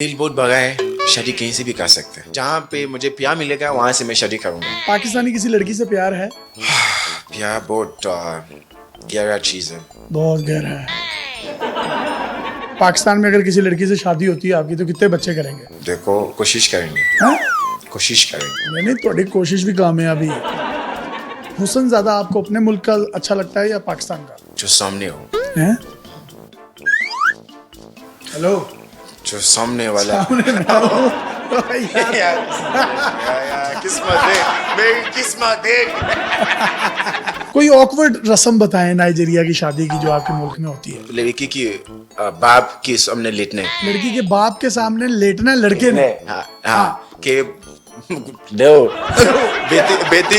दिल बहुत बड़ा है, शादी कहीं से भी कर सकते हैं। जहाँ पे मुझे प्यार मिलेगा वहाँ से मैं शादी करूँगा। पाकिस्तानी किसी लड़की से प्यार है? प्यार बहुत गहरा चीज़ है। बहुत गहरा है। पाकिस्तान में अगर किसी लड़की से शादी होती है आपकी तो कितने बच्चे करेंगे? देखो, कोशिश करेंगे। हाँ? कोशिश करेंगे। नहीं, थोड़ी कोशिश भी कामयाबी है। हुस्न ज्यादा आपको अपने मुल्क का अच्छा लगता है या पाकिस्तान का? जो सामने हो, हैं? हेलो, जो सामने वाला यार, किस्मत देख, मेरी किस्मत देख। कोई ऑकवर्ड रस्म बताएं नाइजीरिया की शादी की जो आपके मुल्क में होती है। लड़की की बाप के सामने लेटने। लड़की के बाप के सामने लेटना है लड़के ने। हाँ, हाँ, के दो बेटी बेटी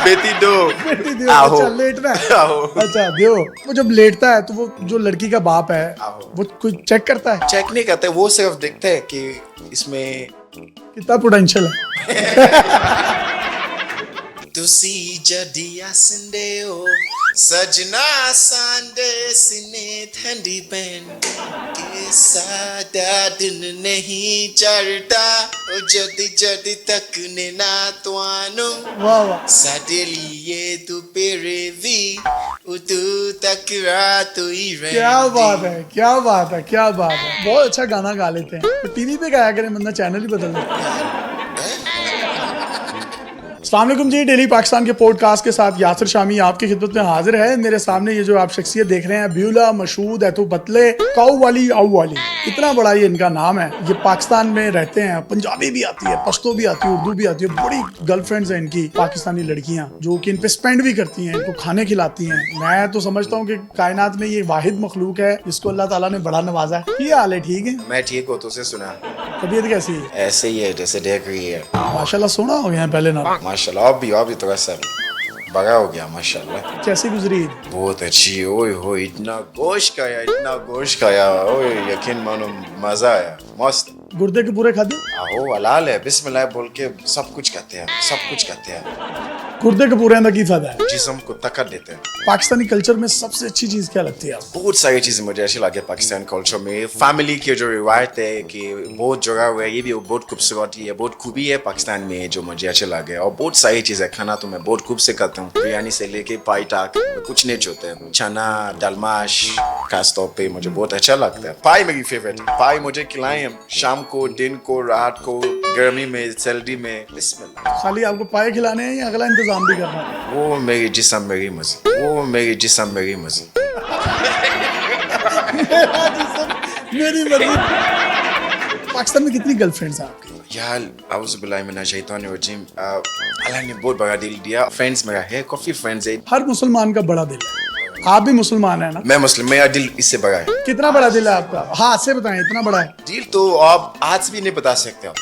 बेटी दो बेटी दियो, आहो। अच्छा लेटना है। आहो। अच्छा दियो। वो जब लेटता है तो वो जो लड़की का बाप है आहो। वो कोई चेक करता है चेक नहीं करते, वो सिर्फ देखते हैं कि इसमें कितना पोटेंशियल है। तुसी जदिया सिंदेओ सजना सांदे सिने ठंडी पहन के सादा दिन नहीं चढ़ता ओ जदी जदी तक ने ना तुआनो वाह वाह, साडेलिए तू पेरे वी उतू तक रात ही रह क्या बात है, क्या बात है, क्या बात है। बहुत अच्छा गाना गा लेते हैं। तो टीवी पे गाया करें, बंदा चैनल ही बदल देता है। अस्सलाम वालेकुम जी, डेली पाकिस्तान के पॉडकास्ट के साथ यासिर शामी आपकी खिदमत में हाजिर है। मेरे सामने ये जो आप शख्सियत देख रहे हैं, ब्यूला मशहूद है तो बतले काऊ वाली आऊ वाली, इतना बड़ा ये इनका नाम है। ये पाकिस्तान में रहते हैं। पंजाबी भी आती है, पश्तो भी आती है, उर्दू भी आती है। बड़ी गर्लफ्रेंड्स हैं इनकी पाकिस्तानी लड़कियां जो कि इन पे स्पेंड भी करती हैं, इनको खाने खिलाती हैं। मैं तो समझता हूँ कि कायनात में ये वाहिद मखलूक है जिसको अल्लाह ताला ने बड़ा नवाजा है। ये हाल है, ठीक है? मैं ठीक हूँ, तुझसे सुना तबीयत कैसी है? ऐसे ही है जैसे देख रही है। माशाल्लाह सोना हो गया है पहले ना। माशाल्लाह, अब भी थोड़ा सा बड़ा हो गया माशाल्लाह। कैसी गुजरी ईद? बहुत अच्छी। ओए हो, इतना गोश्त खाया, इतना गोश्त खाया, ओए यकीन मानो मजा आया, मस्त। गुर्दे के पूरे खाते? आहो, हलाल है, बिस्मिल्लाह बोल के सब कुछ खाते हैं, सब कुछ खाते हैं। गुर्दे के पूरे अंदर की फायदा है? जिस्म को ताकत देते हैं। पाकिस्तानी कल्चर में सबसे अच्छी चीज क्या लगती है आपको? बहुत सारी चीजें मुझे अच्छी लगी पाकिस्तान कल्चर में। फैमिली की जो रिवायत है कि बहुत जुड़ा हुआ है, ये भी बहुत खूबसूरती है, बहुत खूबी है पाकिस्तान में जो मुझे अच्छे लगे। और बहुत सारी चीजें, खाना तो मैं बहुत खूब से करता हूँ, बिरयानी से लेके पाई तक कुछ नहीं छोड़ते। चना दालमाश खास तौर पे मुझे बहुत अच्छा लगता है। पाई मेरी फेवरेट है। पाई मुझे खिलाएं हम शाम को, दिन को, रात को, गर्मी में, सर्दी में, बिस्मिल्लाह। खाली आपको पाए खिलाने हैं या अगला इंतजाम भी करना है? वो मेरी जिस्म मेरी मर्जी, वो मेरी जिस्म मेरी मर्जी। मेरी मर्जी। पाकिस्तान में कितनी गर्लफ्रेंड्स हैं आपकी? यार औज़ुबिल्लाहि मिनश शैतानिर रजीम, अल्लाह ने बहुत बड़ा दिल दिया। फ्रेंड्स मेरा है, काफी फ्रेंड्स है। हर मुसलमान का बड़ा दिल है। आप भी मुसलमान है ना? मैं मुस्लिम, मेरा दिल इससे बड़ा है। कितना बड़ा दिल है आपका? हाथ से बताएं, इतना बड़ा है? दिल तो आप आज भी नहीं बता सकते आप।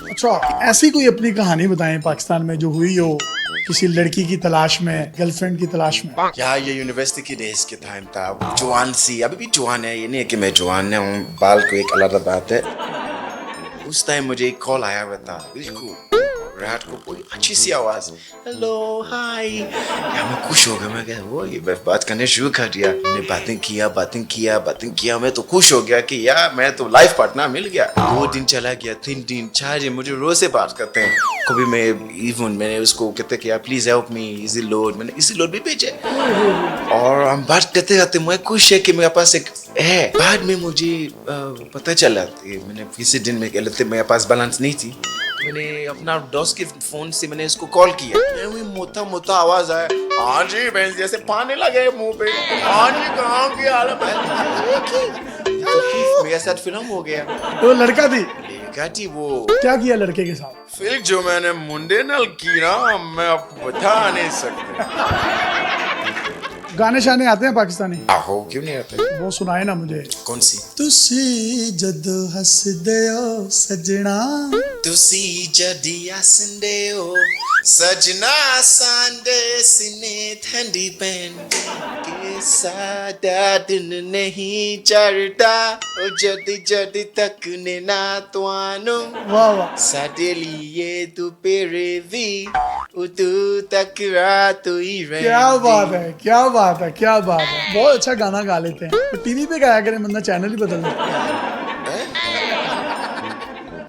अच्छा, ऐसी कोई अपनी कहानी बताएं पाकिस्तान में जो हुई हो किसी लड़की की तलाश में, गर्लफ्रेंड की तलाश में। यार ये यूनिवर्सिटी के डेज के टाइम था, जवान सी, अभी भी जवान है, ये नहीं है कि मैं जवान हूँ, बाल को एक अलग बात है। उस टाइम मुझे एक कॉल आया हुआ था, बिल्कुल रात को, पूरी अच्छी सी आवाज, हेलो हाय। यार मैं खुश हो गया, मैं क्या वो ये बात करने शुरू कर दिया। हमने बातें किया, मैं तो खुश हो गया कि यार मैं तो लाइफ पार्टनर मिल गया। 2 दिन चला गया, 3 दिन, 4 दिन, मुझे रोज से बात करते हैं। कभी मैंने उसको कहते कि यार please help me, easy load, मैंने इजी लोड भी भेजे। और हम बात करते रहते, मैं खुश है कि मेरे पास एक है। बाद में मुझे पता चला, मैंने किसी दिन में मेरे पास बैलेंस नहीं थी, मैंने अपना दोस्त के फोन से मैंने इसको कॉल किया। मोटा मोटा आवाज आया, हाँ जी, भैंस जैसे पानी लगे मुंह पे, हाँ जी कहाँ की हालत है। मेरे साथ फिल्म हो गया। वो लड़का थी? लड़का थी वो। क्या किया लड़के के साथ? फिर जो मैंने मुंडे नल की ना, मैं अब बता नहीं सकता। गाने शाने आते हैं पाकिस्तानी? आहो, क्यों नहीं आते? वो सुनाए ना मुझे। कौन सी? तुसी जदो हसदे हो सजना, तुसी जदिया सिंदेओ सजना सांदे सिने ठंडी पहन के सादा दिन नहीं चढ़ता ओ जदी जदी तक ने ना तुआनो वाह वाह, साडेलिए तू पेरे वी उतू तक रात ही रह। क्या बात है, क्या बात है, क्या बात है। बहुत अच्छा गाना गा लेते हैं। तो टीवी पे गाया करें, बंदा चैनल ही बदल देता है।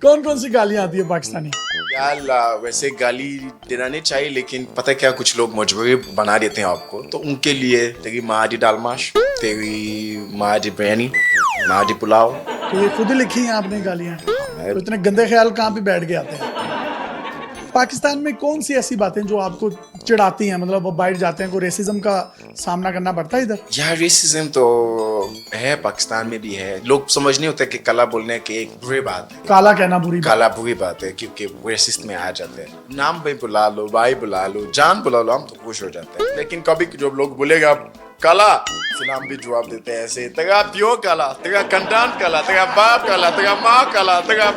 कौन कौन सी गालियां आती है पाकिस्तानी? यार वैसे गाली देना नहीं चाहिए, लेकिन पता है क्या, कुछ लोग मजबूरी बना देते हैं आपको, तो उनके लिए तेरी माँ दी दाल माश, तेरी माँ दी बिरयानी, माँ दी पुलाव। तो ये खुद ही लिखी हैं आपने गालियां? तो इतने गंदे ख्याल कहाँ पे बैठ के आते हैं? पाकिस्तान में कौन सी ऐसी बातें जो आपको चिढ़ाती हैं, मतलब अब बाहर जाते हैं कोई रेसिज्म का सामना करना पड़ता है इधर? यार रेसिज्म तो है, पाकिस्तान में भी है। लोग समझ नहीं होते कि काला बोलने की एक बुरी बात है, काला कहना बुरी बात। काला बुरी बात है, क्योंकि रेसिस्ट में आ जाते हैं। नाम भी बुला लो, भाई बुला लो, जान बुला लो, हम तो खुश हो जाते हैं। लेकिन कभी जो लोग बोलेगा काला, फिर हम भी जवाब देते हैं ऐसे, तेरा प्यो काला, तेरा कंटान काला, तेरा बाप काला, तेरा माँ काला, तेरा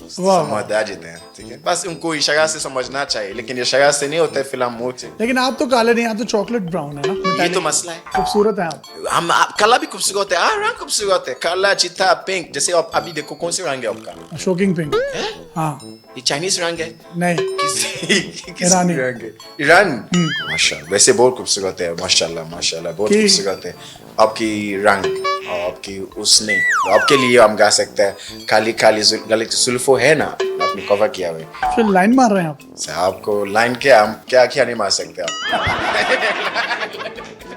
समझ आ जाते हैं। ठीक है, बस उनको इशारा से समझना चाहिए, लेकिन इशारा से नहीं होता है, फिल्म मुंह से। लेकिन आप तो काले नहीं, आप तो चॉकलेट ब्राउन है ना। ये तो मसला है। खूबसूरत है आप। आप काला भी खूबसूरत है, रंग खूबसूरत है, काला, चिट्टा, पिंक। जैसे आप अभी देखो, कौन से रंग है आपका? Shocking pink. हाँ, ये चाइनीज रंग है? नहीं, किस ईरानी रंग है? ईरान। माशाल्लाह, वैसे बहुत खूबसूरत है, माशाल्लाह माशाल्लाह, बहुत खूबसूरत है आपकी रंग और आपकी उसने। तो आपके लिए हम गा सकते हैं काली काली जुल्फो है ना, आपने कवर किया हुआ है। फिर लाइन मार रहे हैं आप? आपको लाइन क्या, हम क्या क्या नहीं मार सकते आप।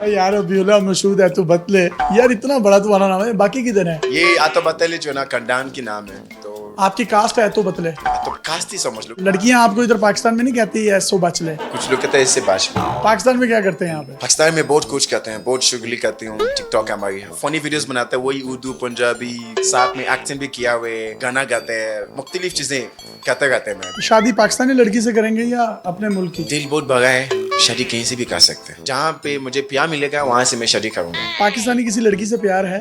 यार अब्दुल्ला मशहूद है तो बतले, यार इतना बड़ा तुम्हारा नाम है, बाकी किधर है? ये आतो बतले जो ना कंडान की नाम है, तो आपकी कास्ट है तो बतले। तो कास्ट ही समझ लो। लड़कियां आपको इधर पाकिस्तान में नहीं कहती है सो बचले? कुछ लोग कहते हैं इससे बाश। पाकिस्तान में क्या करते हैं यहाँ पे? पाकिस्तान में बहुत कुछ करते हैं, बहुत शुगली करती हूँ। टिकटॉक हमारी फनी वीडियोस बनाते हैं, वही उर्दू पंजाबी, साथ में एक्सेंट भी किया हुए, गाना गाते हैं, मुख्तलिफ चीजें करते रहते हैं। मैं शादी पाकिस्तानी लड़की से करेंगे या अपने मुल्क की? दिल बहुत बड़ा है, शादी कहीं से भी कर सकते हैं। जहाँ पे मुझे प्यार मिलेगा वहां से मैं शादी करूंगा। पाकिस्तानी किसी लड़की से प्यार है?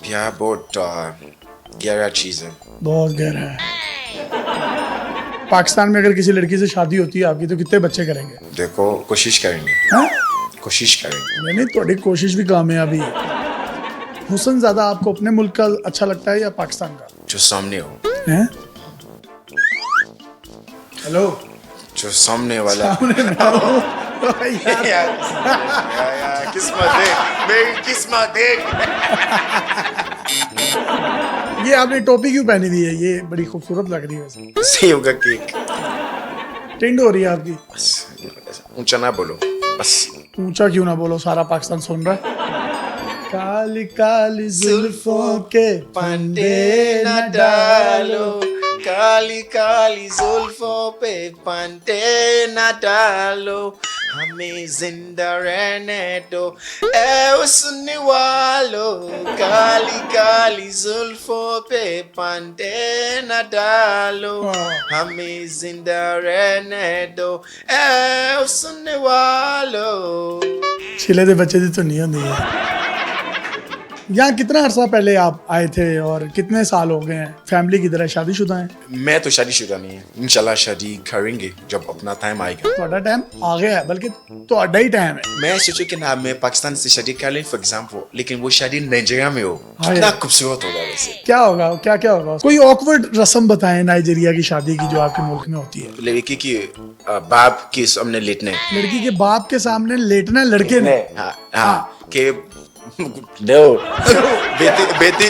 प्यार बहुत गहरा चीज है, बहुत गहरा है। पाकिस्तान में अगर किसी लड़की से शादी होती है आपकी, तो कितने बच्चे करेंगे? देखो कोशिश करेंगे, हाँ? कोशिश करेंगे। नहीं, थोड़ी कोशिश भी कामयाबी है। हुस्न ज्यादा आपको अपने मुल्क का अच्छा लगता है या पाकिस्तान का? जो सामने हो, हैं? हेलो, जो सामने वाला। यार, किस्मत देख, मेरी किस्मत देख। ये आपने टोपी क्यों पहनी हुई है? ये बड़ी खूबसूरत लग रही है वैसे। सेव का केक। टिंड हो रही है आपकी। बस ऊंचा ना बोलो, बस ऊंचा क्यों ना बोलो, सारा पाकिस्तान सुन रहा है। काली काली जुल्फों के पंडे न डालो, काली काली जुल्फों पे पंडे न डालो, हमें जिंदा रहने दो ऐ सुनने वालों। काली काली जुल्फों पे पंडे न डालो, हमें जिंदा रहने दो ऐ सुनने वालों। छिले दे बच्चे दी तो नहीं होती है। यहाँ कितना अर्सा पहले आप आए थे और कितने साल हो गए हैं? फैमिली की तरह शादीशुदा हैं? मैं तो शादीशुदा नहीं है, इंशाल्लाह शादी करेंगे जब अपना टाइम आएगा। थोड़ा टाइम आ गया है, बल्कि थोड़ा ही टाइम है। मैं सोचू कि ना मैं पाकिस्तान से शादी कर लें फॉर एग्जांपल, लेकिन वो शादी नाइजीरिया में हो, हाँ कितना यार। खूबसूरत होगा वैसे। क्या होगा, क्या क्या होगा? कोई ऑकवर्ड रस्म बताएं नाइजीरिया की शादी की जो आपके मुल्क में होती है। लड़की की बाप के सामने लेटने, लड़की के बाप के सामने लेटना है लड़के ने? हाँ हाँ के नो बेटी बेटी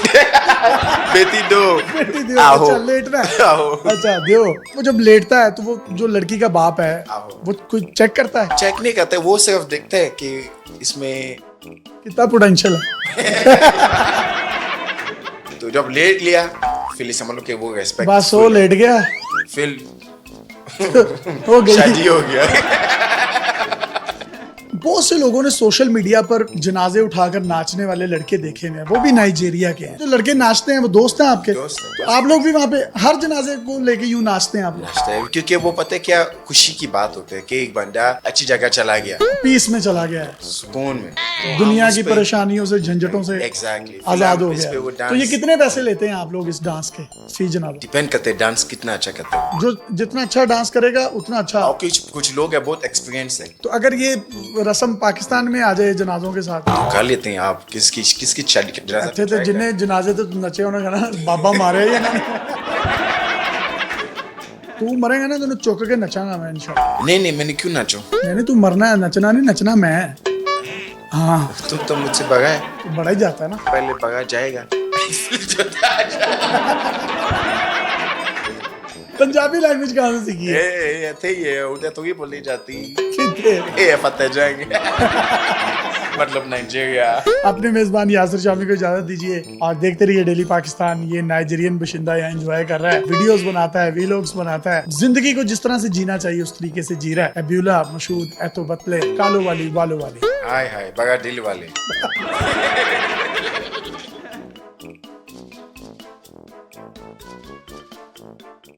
बेटी दो बेटी दियो, आहो। अच्छा लेटना है। आहो। अच्छा दियो। वो जब लेटता है तो वो जो लड़की का बाप है आहो। वो कुछ चेक करता है? चेक नहीं करते, वो सिर्फ देखते हैं कि इसमें कितना पोटेंशियल है। तो जब लेट लिया फिर समझ लो कि वो रेस्पेक्ट, बस वो लेट गया, फिर हो गई। शादी हो गया। बहुत से लोगों ने सोशल मीडिया पर जनाजे उठाकर नाचने वाले लड़के देखे हैं, वो भी नाइजीरिया के हैं। जो लड़के नाचते हैं वो दोस्त हैं आपके? दोस्त हैं। तो आप लोग भी वहाँ पे हर जनाजे को लेके यूं नाचते हैं आप लोग? नाचता है क्योंकि वो पता है क्या, खुशी की बात होती है कि एक बंदा अच्छी जगह चला गया, पीस में चला गया है, सुकून में, तो दुनिया हम की उस पे- परेशानियों से, झंझटों से Exactly. आजाद हो इस पे वो गया। तो ये डांस कितने पैसे लेते हैं आप लोग इस डांस के फी जनाब? डिपेंड करते हैं डांस कितना अच्छा करते हैं। जो जितना अच्छा डांस करेगा उतना अच्छा। और कुछ लोग है बहुत एक्सपीरियंस है, तो अगर ये रस्म पाकिस्तान में आ जाए जनाजों के साथ, तो कर लेते हैं। आप किसकी शादी की ड्रेस अच्छे थे जिन्हें जनाजे तो नचे उन्होंने कहना बाबा मारे या नहीं? तू मरेगा ना तो चौक के नचांगा मैं इंशाल्लाह। नहीं मैंने क्यों नाचूं? नहीं तू मरना है, नचना नहीं, नचना मैं। हाँ तुम तो मुझसे बगा है, तो बड़ा ही जाता है ना। पहले बगा जाएगा। पंजाबी लैंग्वेज कहाँ से सीखी है? ਇੱਥੇ ਹੀ ਹੈ ਉਹਦੇ ਤੋਂ ਹੀ ਬੋਲੀ जाती कितने? ਇਹ फतेह जंग मतलब नाइजीरिया। अपने मेजबान यासिर शामी को इजाजत दीजिए और देखते रहिए डेली पाकिस्तान। ये नाइजीरियन बशिंदा यहाँ एंजॉय कर रहा है, वीडियोस बनाता है, वीलॉग्स बनाता है, जिंदगी को जिस तरह से जीना चाहिए उस तरीके से जी रहा है। अब्युल्ला मशहूद एतो बतले कालो वाली वालो वाली हाय हाय बगा दिल वाले